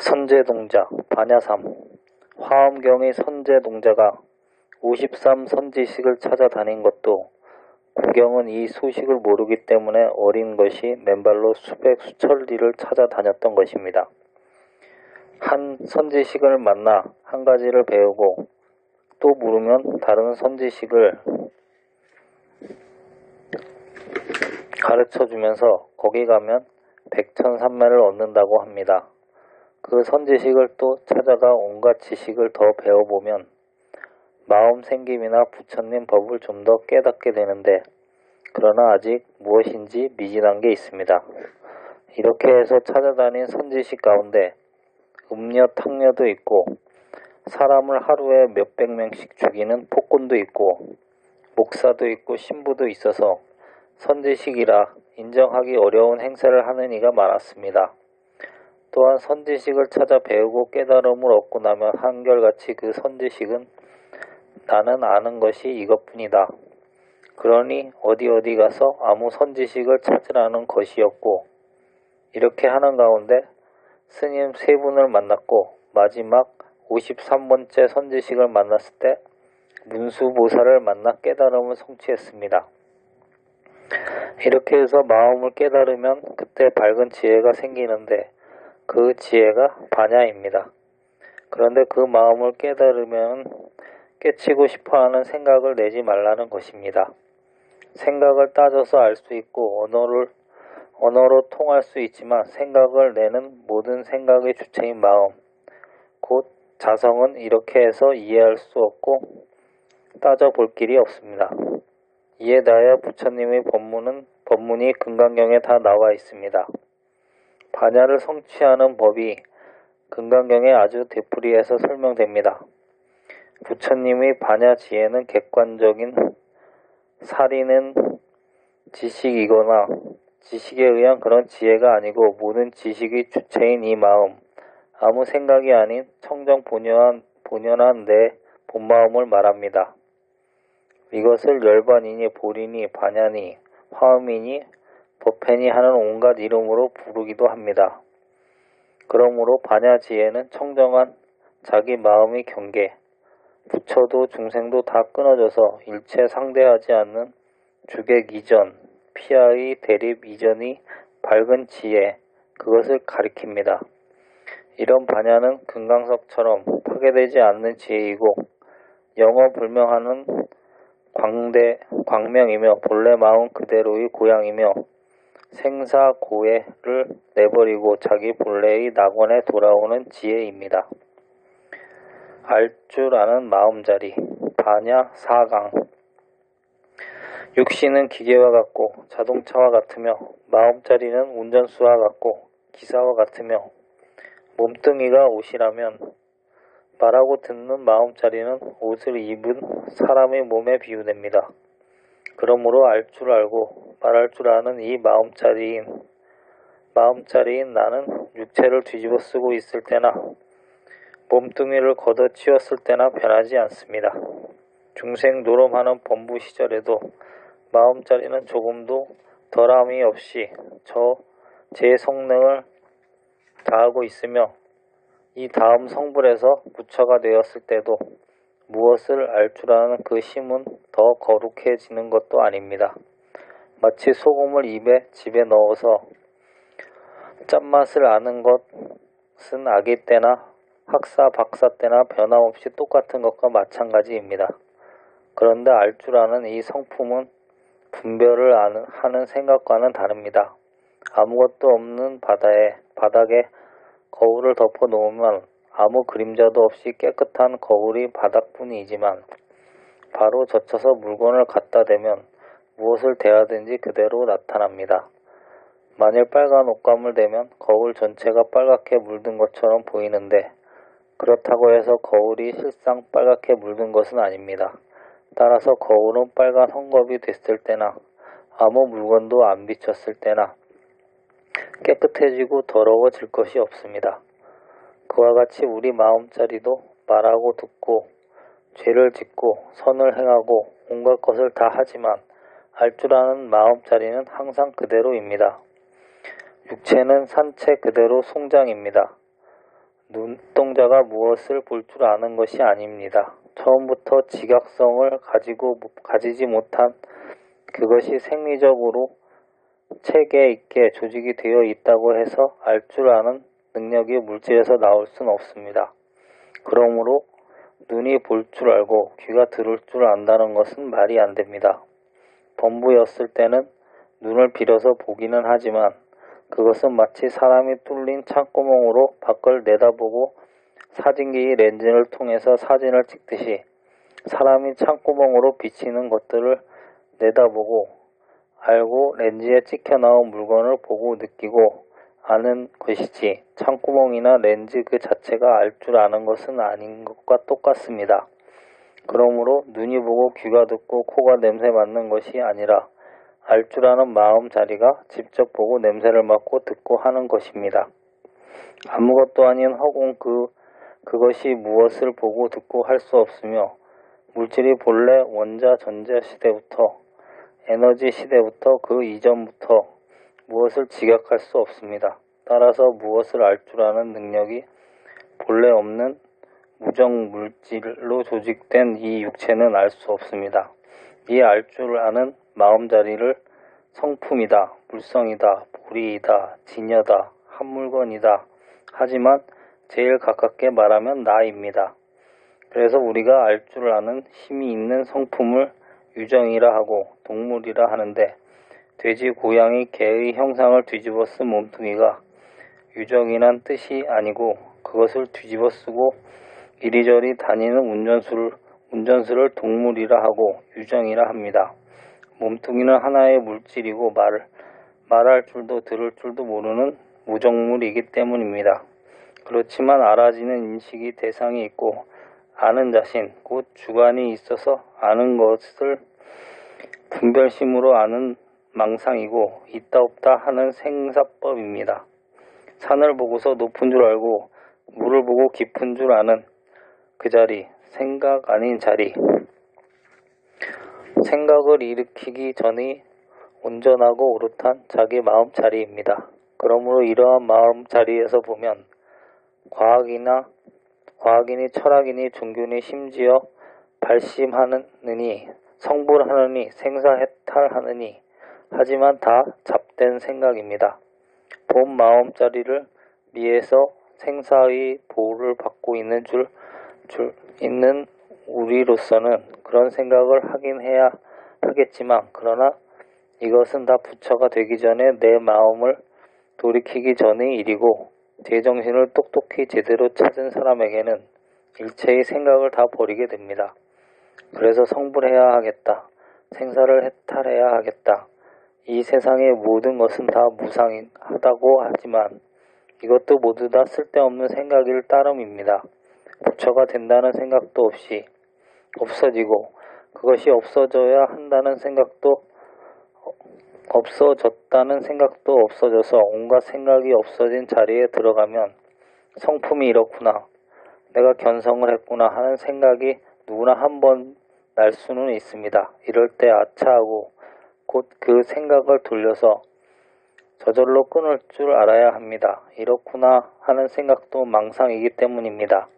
선제동자 반야삼. 화엄경의 선제동자가 53 선지식을 찾아다닌 것도 구경은 이 소식을 모르기 때문에 어린 것이 맨발로 수백 수천 리를 찾아다녔던 것입니다. 한 선지식을 만나 한 가지를 배우고 또 물으면 다른 선지식을 가르쳐주면서 거기 가면 백천삼매를 얻는다고 합니다. 그 선지식을 또 찾아가 온갖 지식을 더 배워보면 마음 생김이나 부처님 법을 좀 더 깨닫게 되는데, 그러나 아직 무엇인지 미진한 게 있습니다. 이렇게 해서 찾아다닌 선지식 가운데 음녀 탕녀도 있고 사람을 하루에 몇백 명씩 죽이는 폭군도 있고 목사도 있고 신부도 있어서 선지식이라 인정하기 어려운 행세를 하는 이가 많았습니다. 또한 선지식을 찾아 배우고 깨달음을 얻고 나면 한결같이 그 선지식은 나는 아는 것이 이것뿐이다. 그러니 어디 가서 아무 선지식을 찾으라는 것이었고, 이렇게 하는 가운데 스님 세 분을 만났고 마지막 53번째 선지식을 만났을 때 문수보살을 만나 깨달음을 성취했습니다. 이렇게 해서 마음을 깨달으면 그때 밝은 지혜가 생기는데 그 지혜가 반야입니다. 그런데 그 마음을 깨달으면 깨치고 싶어하는 생각을 내지 말라는 것입니다. 생각을 따져서 알 수 있고 언어로 통할 수 있지만 생각을 내는 모든 생각의 주체인 마음, 곧 자성은 이렇게 해서 이해할 수 없고 따져볼 길이 없습니다. 이에 대하여 부처님의 법문이 금강경에 다 나와 있습니다. 반야를 성취하는 법이 금강경에 아주 되풀이해서 설명됩니다. 부처님의 반야 지혜는 객관적인 사리는 지식이거나 지식에 의한 그런 지혜가 아니고 모든 지식의 주체인 이 마음, 아무 생각이 아닌 청정 본연한 내 본마음을 말합니다. 이것을 열반이니 보리니 반야니 화음이니 법회니 하는 온갖 이름으로 부르기도 합니다. 그러므로 반야 지혜는 청정한 자기 마음의 경계, 부처도 중생도 다 끊어져서 일체 상대하지 않는 주객 이전, 피하의 대립 이전이 밝은 지혜, 그것을 가리킵니다. 이런 반야는 금강석처럼 파괴되지 않는 지혜이고 영어불명하는 광명이며 본래 마음 그대로의 고향이며 생사고해를 내버리고 자기 본래의 낙원에 돌아오는 지혜입니다. 알 줄 아는 마음자리, 반야 사강. 육신은 기계와 같고 자동차와 같으며 마음자리는 운전수와 같고 기사와 같으며 몸뚱이가 옷이라면 말하고 듣는 마음자리는 옷을 입은 사람의 몸에 비유됩니다. 그러므로 알 줄 알고 말할 줄 아는 이 마음자리인 나는 육체를 뒤집어 쓰고 있을 때나 몸뚱이를 걷어치웠을 때나 변하지 않습니다. 중생 노름하는 범부 시절에도 마음자리는 조금도 덜함이 없이 제 성능을 다하고 있으며 이 다음 성불에서 부처가 되었을 때도 무엇을 알 줄 아는 그 심은 더 거룩해지는 것도 아닙니다. 마치 소금을 집에 넣어서 짠맛을 아는 것은 아기 때나 학사 박사 때나 변함없이 똑같은 것과 마찬가지입니다. 그런데 알 줄 아는 이 성품은 분별을 하는 생각과는 다릅니다. 아무것도 없는 바닥에 거울을 덮어 놓으면 아무 그림자도 없이 깨끗한 거울이 바닥뿐이지만 바로 젖혀서 물건을 갖다 대면 무엇을 대하든지 그대로 나타납니다. 만일 빨간 옷감을 대면 거울 전체가 빨갛게 물든 것처럼 보이는데 그렇다고 해서 거울이 실상 빨갛게 물든 것은 아닙니다. 따라서 거울은 빨간 헝겊이 됐을 때나 아무 물건도 안 비쳤을 때나 깨끗해지고 더러워질 것이 없습니다. 그와 같이 우리 마음자리도 말하고 듣고 죄를 짓고 선을 행하고 온갖 것을 다 하지만 알 줄 아는 마음자리는 항상 그대로입니다. 육체는 산채 그대로 송장입니다. 눈동자가 무엇을 볼 줄 아는 것이 아닙니다. 처음부터 지각성을 가지지 못한 그것이 생리적으로 체계 있게 조직이 되어 있다고 해서 알 줄 아는 능력이 물질에서 나올 순 없습니다. 그러므로 눈이 볼 줄 알고 귀가 들을 줄 안다는 것은 말이 안 됩니다. 범부였을 때는 눈을 빌어서 보기는 하지만 그것은 마치 사람이 뚫린 창구멍으로 밖을 내다보고 사진기 렌즈를 통해서 사진을 찍듯이 사람이 창구멍으로 비치는 것들을 내다보고 알고 렌즈에 찍혀 나온 물건을 보고 느끼고 아는 것이지 창구멍이나 렌즈 그 자체가 알 줄 아는 것은 아닌 것과 똑같습니다. 그러므로 눈이 보고 귀가 듣고 코가 냄새 맡는 것이 아니라 알 줄 아는 마음 자리가 직접 보고 냄새를 맡고 듣고 하는 것입니다. 아무것도 아닌 허공 그것이 무엇을 보고 듣고 할 수 없으며 물질이 본래 원자 전자 시대부터 에너지 시대부터 그 이전부터 무엇을 지각할 수 없습니다. 따라서 무엇을 알 줄 아는 능력이 본래 없는 무정 물질로 조직된 이 육체는 알 수 없습니다. 이 알 줄 아는 마음자리를 성품이다, 물성이다, 보리이다, 진여다, 한 물건이다. 하지만 제일 가깝게 말하면 나입니다. 그래서 우리가 알 줄 아는 힘이 있는 성품을 유정이라 하고 동물이라 하는데 돼지, 고양이, 개의 형상을 뒤집어 쓴 몸뚱이가 유정이란 뜻이 아니고 그것을 뒤집어 쓰고 이리저리 다니는 운전수를 동물이라 하고 유정이라 합니다. 몸뚱이는 하나의 물질이고 말할 줄도 들을 줄도 모르는 무정물이기 때문입니다. 그렇지만 알아지는 인식이 대상이 있고 아는 자신, 곧 주관이 있어서 아는 것을 분별심으로 아는 망상이고 있다 없다 하는 생사법입니다. 산을 보고서 높은 줄 알고 물을 보고 깊은 줄 아는 그 자리, 생각 아닌 자리. 생각을 일으키기 전의 온전하고 오롯한 자기 마음 자리입니다. 그러므로 이러한 마음 자리에서 보면 과학이니 철학이니 종교니 심지어 발심하느니 성불하느니 생사해탈하느니 하지만 다 잡된 생각입니다. 본 마음 자리를 미해서 생사의 보호를 받고 있는 있는 우리로서는 그런 생각을 하긴 해야 하겠지만 그러나 이것은 다 부처가 되기 전에 내 마음을 돌이키기 전의 일이고 제정신을 똑똑히 제대로 찾은 사람에게는 일체의 생각을 다 버리게 됩니다. 그래서 성불해야 하겠다. 생사를 해탈해야 하겠다. 이 세상의 모든 것은 다 무상하다고 하지만 이것도 모두 다 쓸데없는 생각일 따름입니다. 부처가 된다는 생각도 없이 없어지고 그것이 없어져야 한다는 생각도 없어졌다는 생각도 없어져서 온갖 생각이 없어진 자리에 들어가면 성품이 이렇구나, 내가 견성을 했구나 하는 생각이 누구나 한 번 날 수는 있습니다. 이럴 때 아차하고 곧 그 생각을 돌려서 저절로 끊을 줄 알아야 합니다. 이렇구나 하는 생각도 망상이기 때문입니다.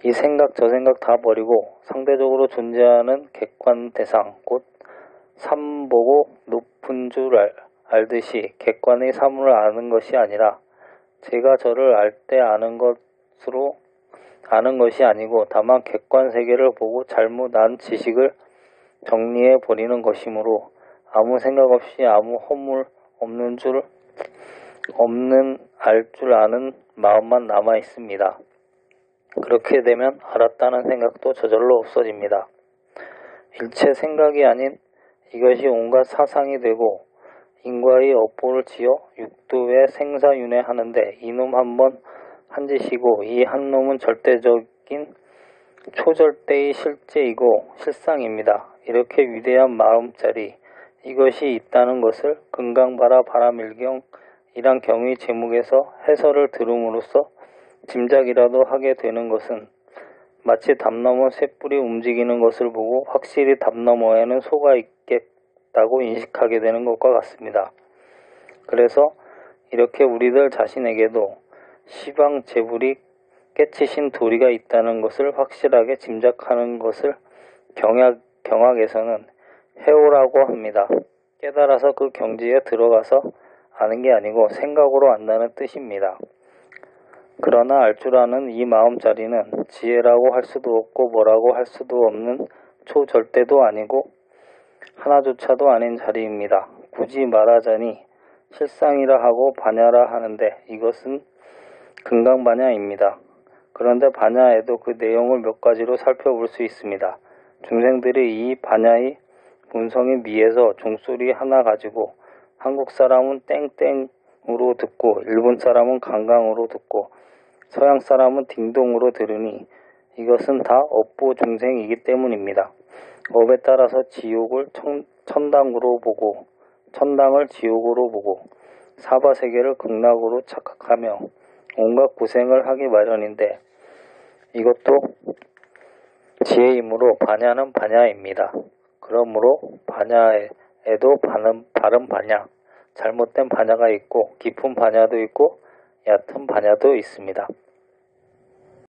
이 생각 저 생각 다 버리고 상대적으로 존재하는 객관 대상 곧 삼 보고 높은 줄 알듯이 객관의 사물을 아는 것이 아니라 제가 저를 알 때 아는 것으로 아는 것이 아니고 다만 객관 세계를 보고 잘못 안 지식을 정리해 버리는 것이므로 아무 생각 없이 아무 허물 없는 알 줄 아는 마음만 남아 있습니다. 그렇게 되면 알았다는 생각도 저절로 없어집니다. 일체 생각이 아닌 이것이 온갖 사상이 되고 인과의 업보를 지어 육도에 생사윤회하는데 이놈 한 짓이고 이 한 놈은 절대적인 초절대의 실제이고 실상입니다. 이렇게 위대한 마음자리 이것이 있다는 것을 금강바라 바라밀경이란 경의 제목에서 해설을 들음으로써 짐작이라도 하게 되는 것은 마치 담 너머 쇳불이 움직이는 것을 보고 확실히 담 너머에는 소가 있겠다고 인식하게 되는 것과 같습니다. 그래서 이렇게 우리들 자신에게도 시방 재불이 깨치신 도리가 있다는 것을 확실하게 짐작하는 것을 경학에서는 해오라고 합니다. 깨달아서 그 경지에 들어가서 아는 게 아니고 생각으로 안다는 뜻입니다. 그러나 알 줄 아는 이 마음자리는 지혜라고 할 수도 없고 뭐라고 할 수도 없는 초절대도 아니고 하나조차도 아닌 자리입니다. 굳이 말하자니 실상이라 하고 반야라 하는데 이것은 금강반야입니다. 그런데 반야에도 그 내용을 몇 가지로 살펴볼 수 있습니다. 중생들이 이 반야의 문성의 미에서 종소리 하나 가지고 한국 사람은 땡땡으로 듣고 일본 사람은 강강으로 듣고 서양 사람은 딩동으로 들으니 이것은 다 업보 중생이기 때문입니다. 업에 따라서 지옥을 천당으로 보고 천당을 지옥으로 보고 사바세계를 극락으로 착각하며 온갖 고생을 하기 마련인데 이것도 지혜이므로 반야는 반야입니다. 그러므로 반야에도 바른 반야, 잘못된 반야가 있고 깊은 반야도 있고 얕은 반야도 있습니다.